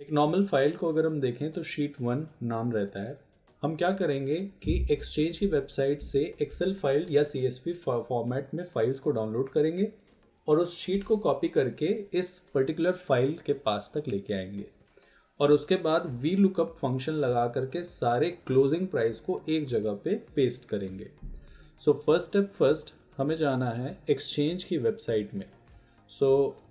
एक normal file को अगर हम देखें तो शीट 1 नाम रहता है। हम क्या करेंगे कि एक्सचेंज की वेबसाइट से एक्सेल फाइल या CSV फॉर्मेट में फाइल्स को डाउनलोड करेंगे और उस शीट को कॉपी करके इस पर्टिकुलर फाइल के पास तक लेके आएंगे और उसके बाद वी लुकअप फंक्शन लगा करके सारे क्लोजिंग प्राइस को एक जगह पे पेस्ट करेंगे। सो फर्स्ट स्टेप फर्स्ट हमें जाना है एक्सचेंज की वेबसाइट में।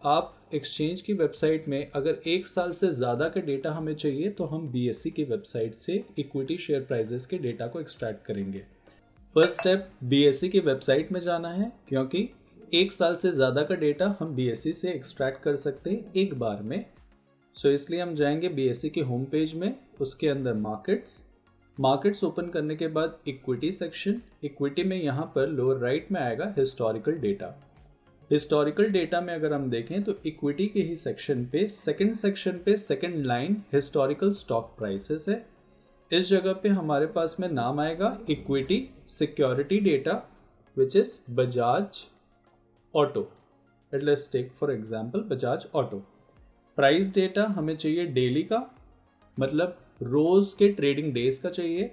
आप एक्सचेंज की वेबसाइट में अगर एक साल से ज़्यादा का डेटा हमें चाहिए तो हम BSE की वेबसाइट से इक्विटी शेयर प्राइजेस के डेटा को एक्सट्रैक्ट करेंगे। फर्स्ट स्टेप BSE की वेबसाइट में जाना है क्योंकि एक साल से ज़्यादा का डेटा हम BSE से एक्सट्रैक्ट कर सकते हैं एक बार में। इसलिए हम जाएंगे BSE के होम पेज में, उसके अंदर मार्केट्स ओपन करने के बाद इक्विटी सेक्शन। इक्विटी में यहाँ पर लोअर राइट में आएगा हिस्टोरिकल डेटा में अगर हम देखें तो इक्विटी के ही सेक्शन पे second line historical stock prices है। इस जगह पे हमारे पास में नाम आएगा equity security data which is Bajaj Auto. Let's take for example Bajaj Auto. Price data हमें चाहिए डेली का, मतलब रोज के ट्रेडिंग डेज का चाहिए।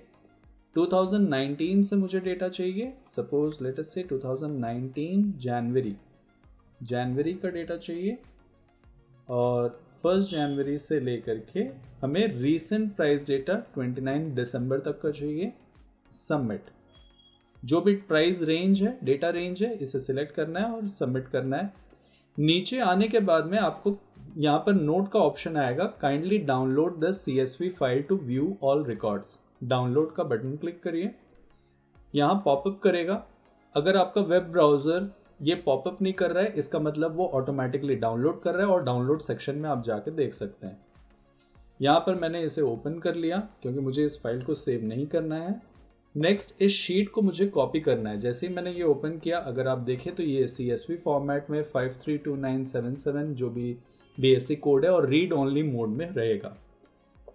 2019 से मुझे डेटा चाहिए, सपोज लेट अस से 2019 जनवरी का डेटा चाहिए और 1 जनवरी से लेकर के हमें रीसेंट प्राइस डेटा 29 दिसंबर तक का चाहिए। सबमिट। जो भी प्राइस रेंज है, डेटा रेंज है, इसे सिलेक्ट करना है और सबमिट करना है। नीचे आने के बाद में आपको यहाँ पर नोट का ऑप्शन आएगा, kindly download the CSV file to view all records. Download का बटन क्लिक करिए, यहाँ पॉपअप करेगा। अगर आपका वेब ब्राउज़र ये पॉपअप नहीं कर रहा है, इसका मतलब वो ऑटोमेटिकली डाउनलोड कर रहा है और डाउनलोड सेक्शन में आप जाके देख सकते हैं। यहाँ पर मैंने इसे ओपन कर लिया क्योंकि मुझे इस फाइल को सेव नहीं करना है। नेक्स्ट, इस शीट को मुझे कॉपी करना है। जैसे ही मैंने ये ओपन किया, अगर आप देखें तो ये CSV फॉर्मेट में 532977 जो भी BSE कोड है और रीड ओनली मोड में रहेगा।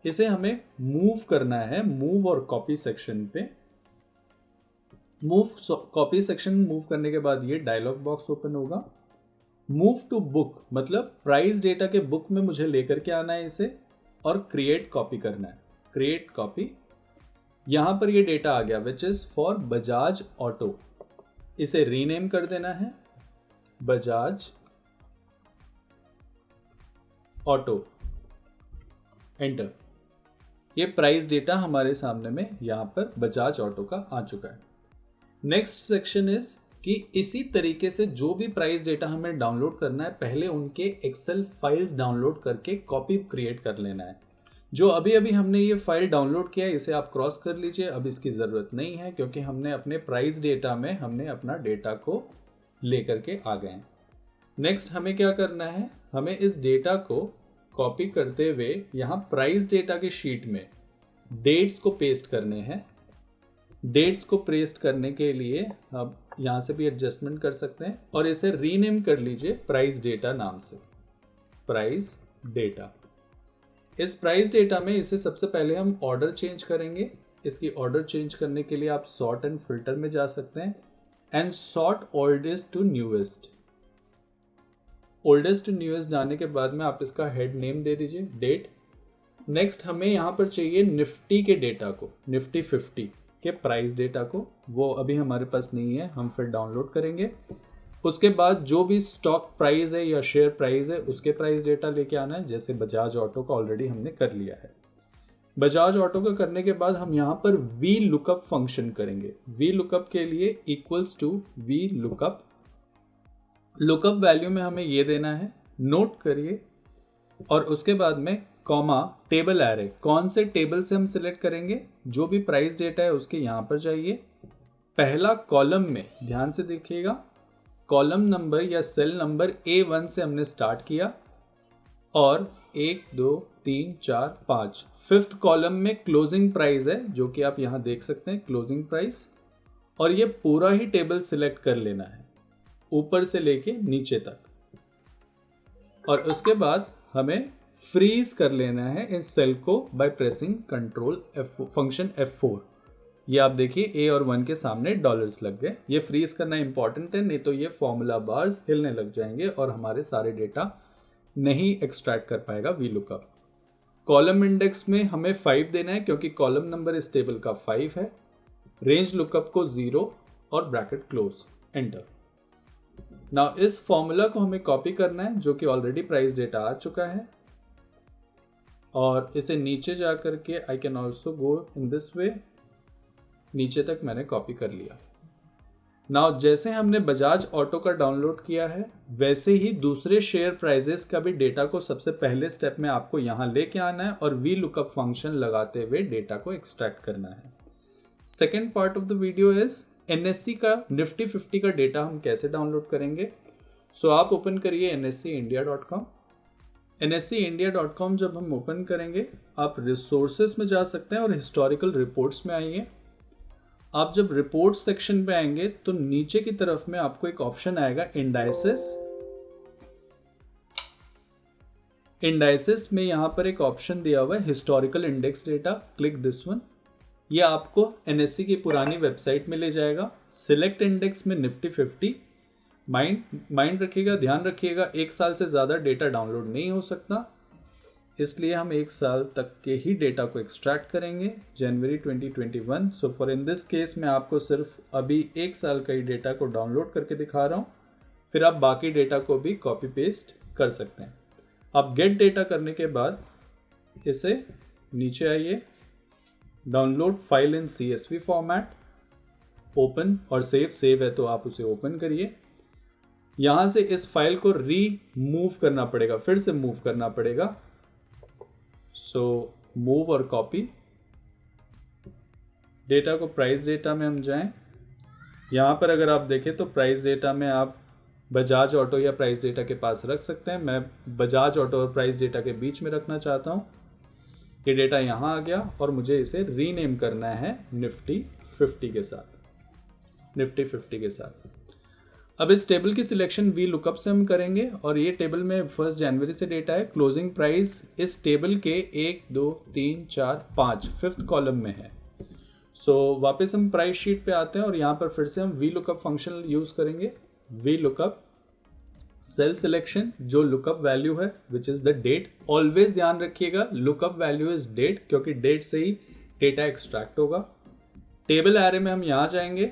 इसे हमें मूव करना है, मूव और कॉपी सेक्शन पे। कॉपी सेक्शन मूव करने के बाद ये डायलॉग बॉक्स ओपन होगा। मूव टू बुक मतलब प्राइस डेटा के बुक में मुझे लेकर के आना है इसे और क्रिएट कॉपी करना है। क्रिएट कॉपी, यहां पर ये डेटा आ गया which is for Bajaj auto. इसे रीनेम कर देना है बजाज ऑटो, एंटर। ये प्राइस डेटा हमारे सामने में यहां पर बजाज ऑटो का आ चुका है। नेक्स्ट सेक्शन इज कि इसी तरीके से जो भी प्राइस डेटा हमें डाउनलोड करना है, पहले उनके एक्सेल फाइल्स डाउनलोड करके कॉपी क्रिएट कर लेना है। जो अभी अभी हमने ये फाइल डाउनलोड किया है इसे आप क्रॉस कर लीजिए, अब इसकी ज़रूरत नहीं है क्योंकि हमने अपने प्राइस डेटा में हमने अपना डेटा को लेकर के आ गए हैं। नेक्स्ट हमें क्या करना है, हमें इस डेटा को कॉपी करते हुए यहाँ प्राइस डेटा की शीट में डेट्स को पेस्ट करने हैं। डेट्स को पेस्ट करने के लिए आप यहाँ से भी एडजस्टमेंट कर सकते हैं और इसे रीनेम कर लीजिए प्राइस डेटा नाम से, प्राइस डेटा। इस प्राइस डेटा में इसे सबसे पहले हम ऑर्डर चेंज करेंगे। इसकी ऑर्डर चेंज करने के लिए आप सॉर्ट एंड फिल्टर में जा सकते हैं and sort oldest to newest. Oldest to newest जाने के बाद में आप इसका हेड नेम दे दीजिए डेट। नेक्स्ट हमें यहाँ पर चाहिए निफ्टी के डेटा को, निफ्टी 50 के प्राइस डेटा को। वो अभी हमारे पास नहीं है, हम फिर डाउनलोड करेंगे। उसके बाद जो भी स्टॉक प्राइस है या शेयर प्राइस है उसके प्राइस डेटा लेके आना है। जैसे बजाज ऑटो का ऑलरेडी हमने कर लिया है। बजाज ऑटो का करने के बाद हम यहाँ पर वी लुकअप फंक्शन करेंगे। वी लुकअप के लिए equals to V lookup. Lookup value में हमें ये देना है, नोट करिए, और उसके बाद में कॉमा टेबल एरे। कौन से टेबल से हम सिलेक्ट करेंगे, जो भी प्राइस डेटा है उसके यहाँ पर जाइए। पहला कॉलम में ध्यान से देखिएगा, कॉलम नंबर या सेल नंबर A1 से हमने स्टार्ट किया और 1 2 3 4 5 फिफ्थ कॉलम में क्लोजिंग प्राइस है जो कि आप यहाँ देख सकते हैं, क्लोजिंग प्राइस। और ये पूरा ही टेबल सिलेक्ट कर लेना है ऊपर से लेके नीचे तक। और उसके बाद हमें फ्रीज कर लेना है इस सेल को by pressing control function F4। ये आप देखिए A और 1 के सामने डॉलर्स लग गए। ये फ्रीज करना इंपॉर्टेंट है, नहीं तो ये फॉर्मूला बार्स हिलने लग जाएंगे और हमारे सारे डेटा नहीं एक्सट्रैक्ट कर पाएगा वी लुकअप। कॉलम इंडेक्स में हमें 5 देना है क्योंकि कॉलम नंबर इस टेबल का 5 है। रेंज लुकअप को 0 और ब्रैकेट क्लोज, एंटर। नाउ इस फॉर्मूला को हमें कॉपी करना है जो कि ऑलरेडी प्राइस डेटा आ चुका है, और इसे नीचे जा करके I can also go in this way, नीचे तक मैंने कॉपी कर लिया। नाउ जैसे हमने बजाज ऑटो का डाउनलोड किया है वैसे ही दूसरे शेयर प्राइजेस का भी डेटा को सबसे पहले स्टेप में आपको यहाँ लेके आना है और वी लुकअप फंक्शन लगाते हुए डेटा को एक्सट्रैक्ट करना है। Second part of the video is NSE का निफ्टी 50 का डेटा हम कैसे डाउनलोड करेंगे। सो आप ओपन करिए NSEindia.com। NSEindia.com जब हम ओपन करेंगे आप रिसोर्सेस में जा सकते हैं और हिस्टोरिकल रिपोर्ट्स में आइए। आप जब रिपोर्ट सेक्शन पे आएंगे तो नीचे की तरफ में आपको एक ऑप्शन आएगा इंडाइसेस। इंडाइसेस में यहां पर एक ऑप्शन दिया हुआ है historical index data, click this one. ये आपको NSE की पुरानी वेबसाइट में ले जाएगा। सिलेक्ट इंडेक्स में निफ्टी 50। माइंड रखिएगा, ध्यान रखिएगा, 1 साल से ज़्यादा डेटा डाउनलोड नहीं हो सकता, इसलिए हम 1 साल तक के ही डेटा को एक्सट्रैक्ट करेंगे, जनवरी 2021। So for in this case मैं आपको सिर्फ अभी 1 साल का ही डेटा को डाउनलोड करके दिखा रहा हूँ, फिर आप बाकी डेटा को भी कॉपी पेस्ट कर सकते हैं। आप गेट डेटा करने के बाद इसे नीचे आइए, download file in CSV format, open और सेव है तो आप उसे ओपन करिए। यहाँ से इस फाइल को रीमूव करना पड़ेगा, फिर से मूव करना पड़ेगा। सो मूव और कॉपी। डेटा को प्राइस डेटा में हम जाएं। यहाँ पर अगर आप देखें तो प्राइस डेटा में आप बजाज ऑटो या प्राइस डेटा के पास रख सकते हैं। मैं बजाज ऑटो और प्राइस डेटा के बीच में रखना चाहता हूँ। ये डेटा यहाँ आ गया और मुझे इसे रीनेम करना है निफ्टी 50 के साथ, निफ्टी 50 के साथ। अब इस टेबल की सिलेक्शन वी लुकअप से हम करेंगे और ये टेबल में 1 जनवरी से डेटा है। क्लोजिंग प्राइस इस टेबल के 1 2 3 4 5 5th कॉलम में है। सो वापस हम प्राइस शीट पे आते हैं और यहाँ पर फिर से हम वी लुकअप फंक्शन यूज करेंगे। वी लुकअप सेल सिलेक्शन, जो लुकअप वैल्यू है which is the date. Always ध्यान रखिएगा लुकअप वैल्यू इज डेट, क्योंकि डेट से ही डेटा एक्सट्रैक्ट होगा। टेबल एरे में हम यहाँ जाएंगे।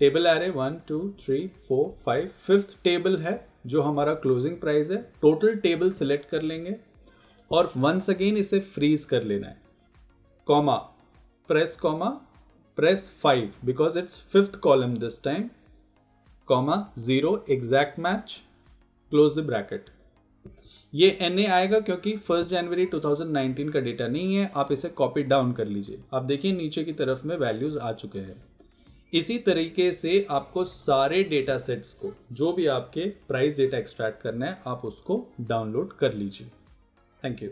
टेबल एरे 1 2 3 4 5 5th टेबल है जो हमारा क्लोजिंग प्राइस है। टोटल टेबल सिलेक्ट कर लेंगे और वंस अगेन इसे फ्रीज कर लेना है। Comma press 5 because it's 5th column this time, comma 0 exact match, close the bracket. ये NA आएगा क्योंकि 1 जनवरी 2019 का डेटा नहीं है। आप इसे कॉपी डाउन कर लीजिए। आप देखिए नीचे की तरफ में वैल्यूज आ चुके हैं। इसी तरीके से आपको सारे डेटा सेट्स को, जो भी आपके प्राइस डेटा एक्सट्रैक्ट करना है, आप उसको डाउनलोड कर लीजिए। Thank you.